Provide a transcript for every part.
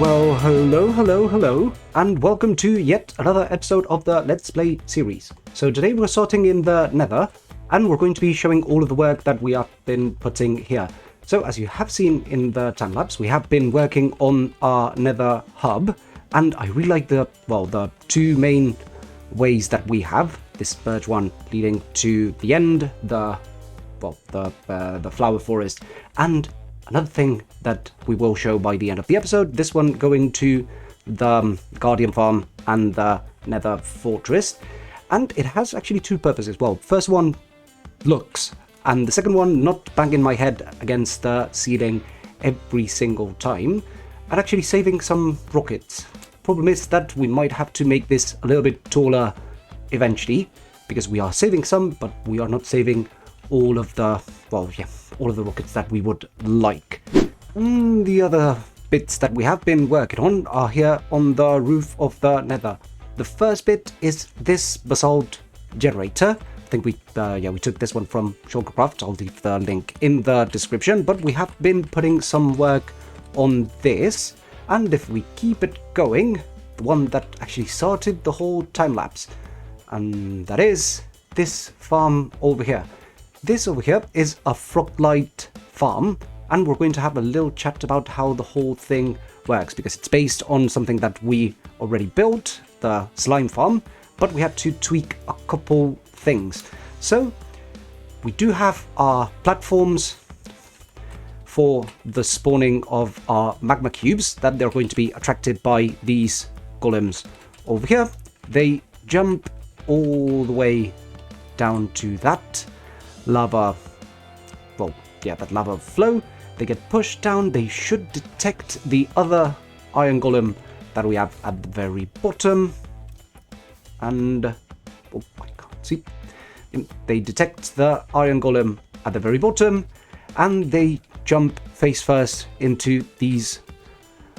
Well, hello, and welcome to yet another episode of the Let's Play series. So today we're starting in the nether, and we're going to be showing all of the work that we have been putting here. So as you have seen in the time-lapse, we have been working on our nether hub, and I really like the two main ways that we have. This birch one leading to the end, the flower forest, and another thing that we will show by the end of the episode, this one going to the Guardian Farm and the Nether Fortress. And it has actually two purposes. Well, first one, looks, and the second one, not banging my head against the ceiling every single time, and actually saving some rockets. Problem is that we might have to make this a little bit taller eventually, because we are saving some, but we are not saving all of the rockets that we would like. The other bits that we have been working on are here on the roof of the nether. The first bit is this basalt generator. I think we took this one from Shulkercraft. I'll leave the link in the description, but we have been putting some work on this, and if we keep it going, the one that actually started the whole time lapse, and that is this farm over here. This over here is a Froglight farm, and we're going to have a little chat about how the whole thing works, because it's based on something that we already built, the slime farm, but we had to tweak a couple things. So we do have our platforms for the spawning of our magma cubes, that they're going to be attracted by these golems over here. They jump all the way down to that lava, that lava flow. They get pushed down. They should detect the other iron golem that we have at the very bottom, and I can't see. They detect the iron golem at the very bottom, and they jump face first into these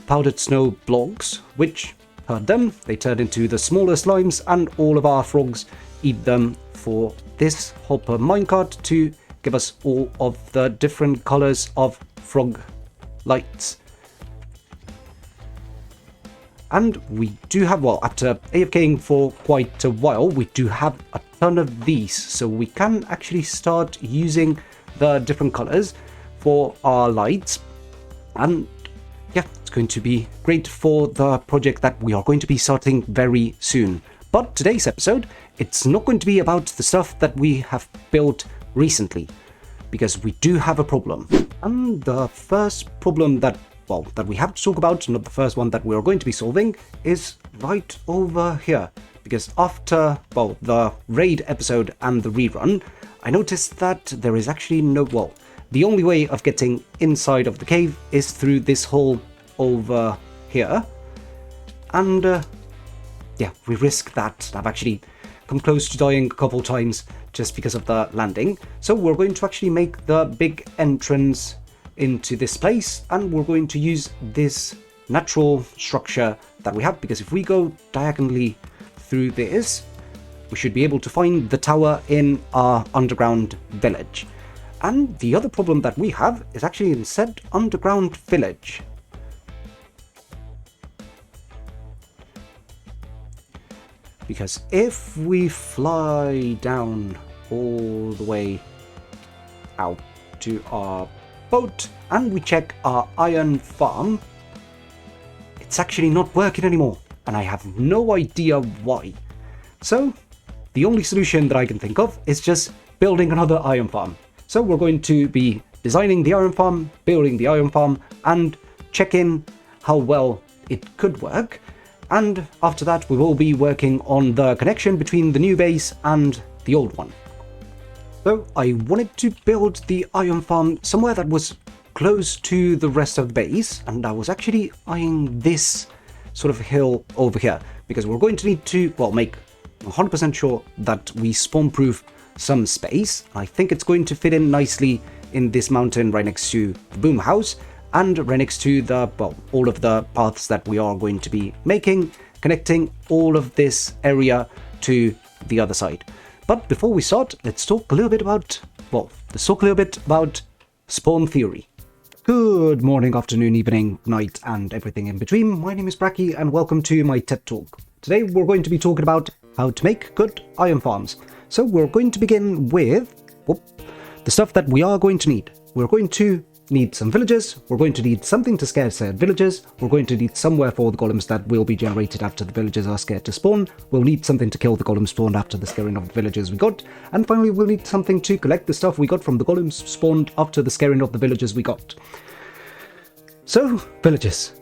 powdered snow blocks, which hurt them. They turn into the smaller slimes, and all of our frogs eat them for this hopper minecart to give us all of the different colors of frog lights. And we do have, after AFKing for quite a while, we do have a ton of these, so we can actually start using the different colors for our lights. And yeah, it's going to be great for the project that we are going to be starting very soon. But today's episode, it's not going to be about the stuff that we have built recently, because we do have a problem. And the first problem that we have to talk about, not the first one that we are going to be solving, is right over here. Because after, the raid episode and the rerun, I noticed that there is actually the only way of getting inside of the cave is through this hole over here. And we risk that. I've actually come close to dying a couple times just because of the landing. So we're going to actually make the big entrance into this place, and we're going to use this natural structure that we have, because if we go diagonally through this, we should be able to find the tower in our underground village. And the other problem that we have is actually instead underground village. Because if we fly down all the way out to our boat and we check our iron farm, it's actually not working anymore, and I have no idea why. So the only solution that I can think of is just building another iron farm. So we're going to be designing the iron farm, building the iron farm, and checking how well it could work. And after that, we will be working on the connection between the new base and the old one. So I wanted to build the iron farm somewhere that was close to the rest of the base, and I was actually eyeing this sort of hill over here, because we're going to need to, make 100% sure that we spawn-proof some space. I think it's going to fit in nicely in this mountain right next to the boom house, and right next to the, all of the paths that we are going to be making, connecting all of this area to the other side. But before we start, let's talk a little bit about, spawn theory. Good morning, afternoon, evening, night, and everything in between. My name is Bracky, and welcome to my TED Talk. Today we're going to be talking about how to make good iron farms. So we're going to begin with the stuff that we are going to need. We're going to need some villagers, we're going to need something to scare said villagers, we're going to need somewhere for the golems that will be generated after the villagers are scared to spawn, we'll need something to kill the golems spawned after the scaring of the villagers we got, and finally we'll need something to collect the stuff we got from the golems spawned after the scaring of the villagers we got. So, villagers.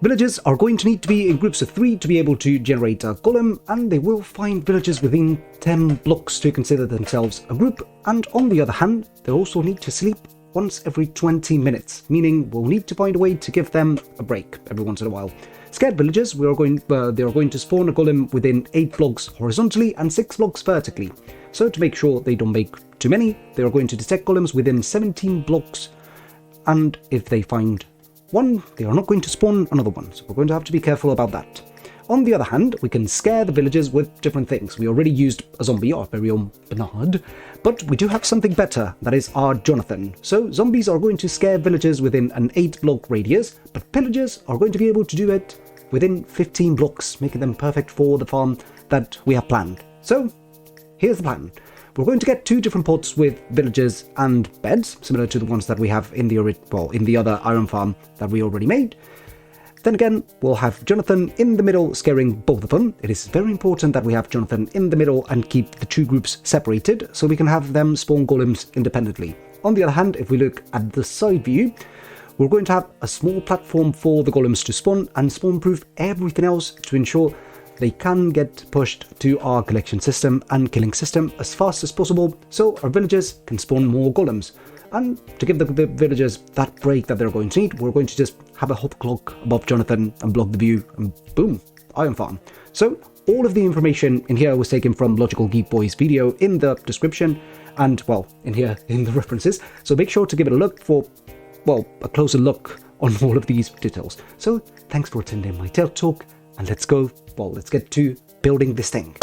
Villagers are going to need to be in groups of 3 to be able to generate a golem, and they will find villagers within 10 blocks to consider themselves a group, and on the other hand, they'll also need to sleep once every 20 minutes, meaning we'll need to find a way to give them a break every once in a while. Scared villagers, they are going to spawn a golem within 8 blocks horizontally and 6 blocks vertically. So to make sure they don't make too many, they are going to detect golems within 17 blocks, and if they find one, they are not going to spawn another one, so we're going to have to be careful about that. On the other hand, we can scare the villagers with different things. We already used a zombie, our very own Bernard, but we do have something better, that is our Jonathan. So zombies are going to scare villagers within an 8-block radius, but pillagers are going to be able to do it within 15 blocks, making them perfect for the farm that we have planned. So, here's the plan. We're going to get 2 different pots with villagers and beds, similar to the ones that we have in the other iron farm that we already made. Then again, we'll have Jonathan in the middle, scaring both of them. It is very important that we have Jonathan in the middle and keep the 2 groups separated, so we can have them spawn golems independently. On the other hand, if we look at the side view, we're going to have a small platform for the golems to spawn and spawn-proof everything else to ensure they can get pushed to our collection system and killing system as fast as possible, so our villagers can spawn more golems. And to give the villagers that break that they're going to need, we're going to just have a hot clock above Jonathan and block the view, and boom, iron farm. So all of the information in here was taken from Logical Geek Boy's video in the description, and in here in the references, so make sure to give it a look for a closer look on all of these details. So thanks for attending my TED Talk, and let's get to building this thing.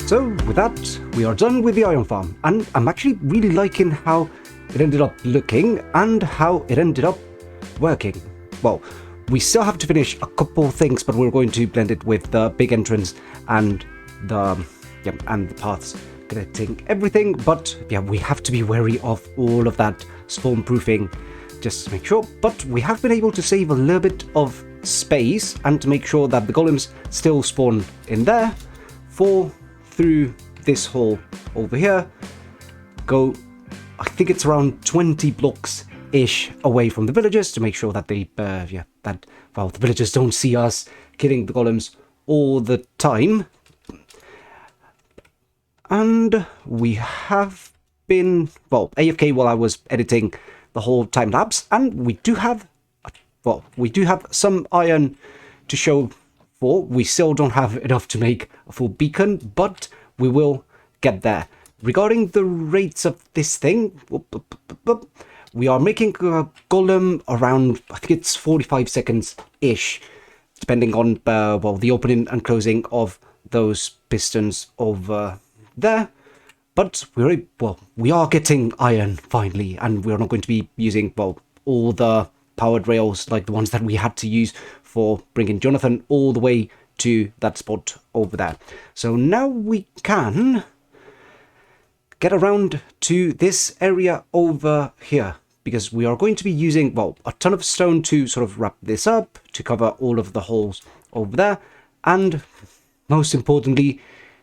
So with that, we are done with the iron farm, and I'm actually really liking how it ended up looking and how it ended up working. Well, we still have to finish a couple things, but we're going to blend it with the big entrance and the paths connecting everything. But yeah, we have to be wary of all of that spawn proofing just to make sure. But we have been able to save a little bit of space and to make sure that the golems still spawn in there, fall through this hole over here, go, I think it's around 20 blocks ish away from the villagers to make sure that the villagers don't see us killing the golems all the time. And we have been AFK while I was editing the whole time lapse, and we do have some iron to show for. We still don't have enough to make a full beacon, but we will get there. Regarding the rates of this thing, we are making a golem around, I think it's 45 seconds-ish, depending on, well, the opening and closing of those pistons over there. But we are getting iron finally, and we're not going to be using, well, all the powered rails like the ones that we had to use for bringing Jonathan all the way to that spot over there. So now we can get around to this area over here, because we are going to be using, well, a ton of stone to sort of wrap this up, to cover all of the holes over there, and most importantly,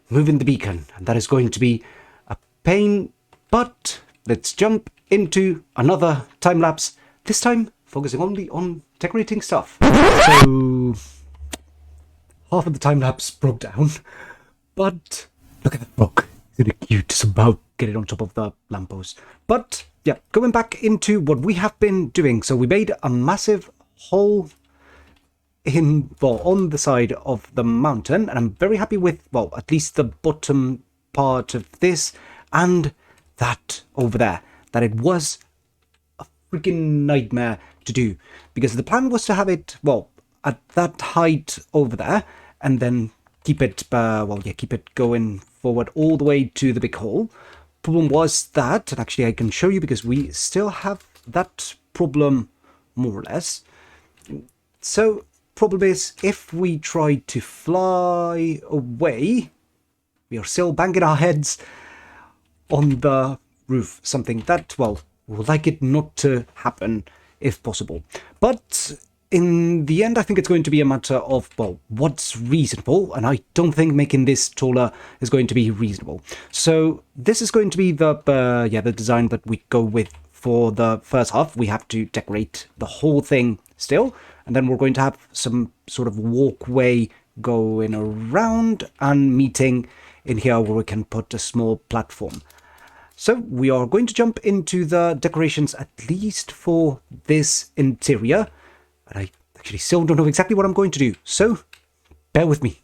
moving the beacon. And that is going to be a pain, but let's jump into another time lapse, this time focusing only on decorating stuff. So half of the time lapse broke down, but look at that rock. Isn't it cute? Just about get it on top of the lamppost. But yeah, going back into what we have been doing. So we made a massive hole on the side of the mountain, and I'm very happy with, well, at least the bottom part of this and that over there. That it was a freaking nightmare to do, because the plan was to have it, well, at that height over there, and then keep it going forward all the way to the big hole. Problem was that, and actually I can show you because we still have that problem more or less. So problem is, if we try to fly away, we are still banging our heads on the roof, something that, well, we would like it not to happen if possible. But in the end, I think it's going to be a matter of, well, what's reasonable, and I don't think making this taller is going to be reasonable. So this is going to be the design that we go with for the first half. We have to decorate the whole thing still, and then we're going to have some sort of walkway going around and meeting in here where we can put a small platform. So we are going to jump into the decorations, at least for this interior. And I actually still don't know exactly what I'm going to do, so bear with me.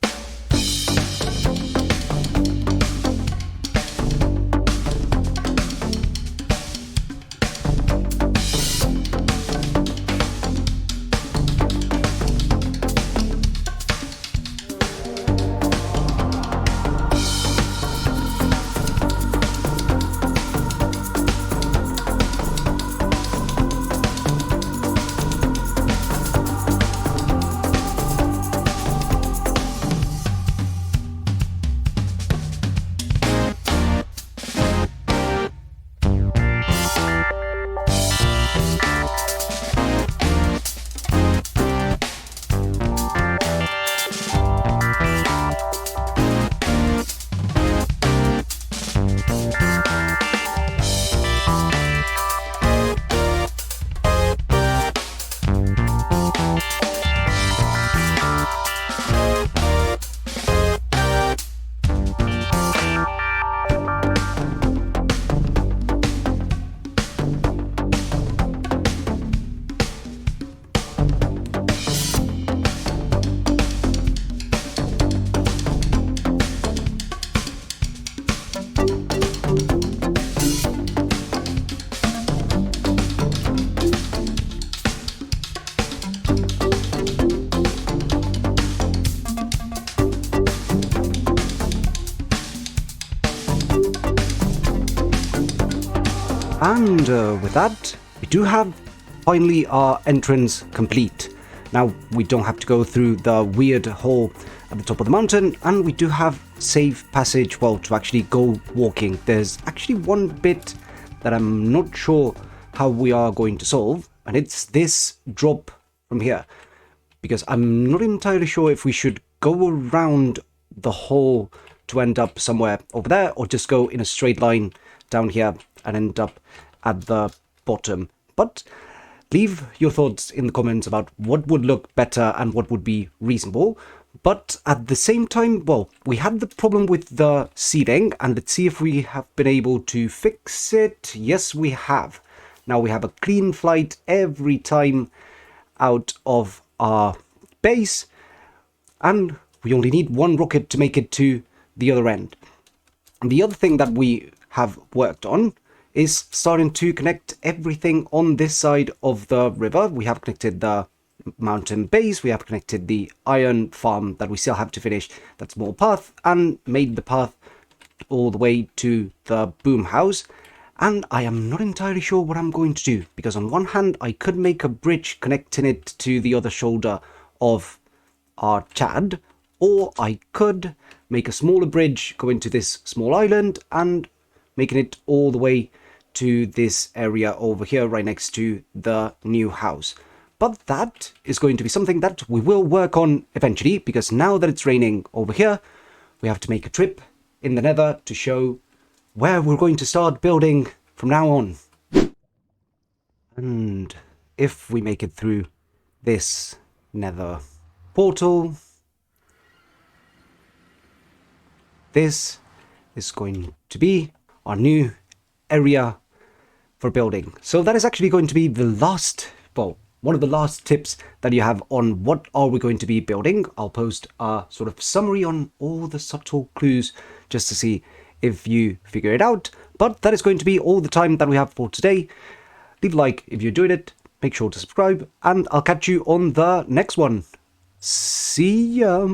And with that, we do have finally our entrance complete. Now we don't have to go through the weird hole at the top of the mountain, and we do have safe passage, well, to actually go walking. There's actually one bit that I'm not sure how we are going to solve, and it's this drop from here, because I'm not entirely sure if we should go around the hole to end up somewhere over there, or just go in a straight line down here and end up at the bottom. But leave your thoughts in the comments about what would look better and what would be reasonable. But at the same time, well, we had the problem with the ceiling, and let's see if we have been able to fix it. Yes, we have. Now we have a clean flight every time out of our base, and we only need one rocket to make it to the other end. And the other thing that we have worked on is starting to connect everything on this side of the river. We have connected the mountain base, we have connected the iron farm that we still have to finish, that small path, and made the path all the way to the boom house. And I am not entirely sure what I'm going to do, because on one hand I could make a bridge connecting it to the other shoulder of our Chad, or I could make a smaller bridge going to this small island and making it all the way to this area over here right next to the new house. But that is going to be something that we will work on eventually, because now that it's raining over here, we have to make a trip in the nether to show where we're going to start building from now on. And if we make it through this nether portal, this is going to be our new area for building. So that is actually going to be the last, well, one of the last tips that you have on what are we going to be building. I'll post a sort of summary on all the subtle clues just to see if you figure it out. But that is going to be all the time that we have for today. Leave a like if you enjoyed it, make sure to subscribe, and I'll catch you on the next one. See ya!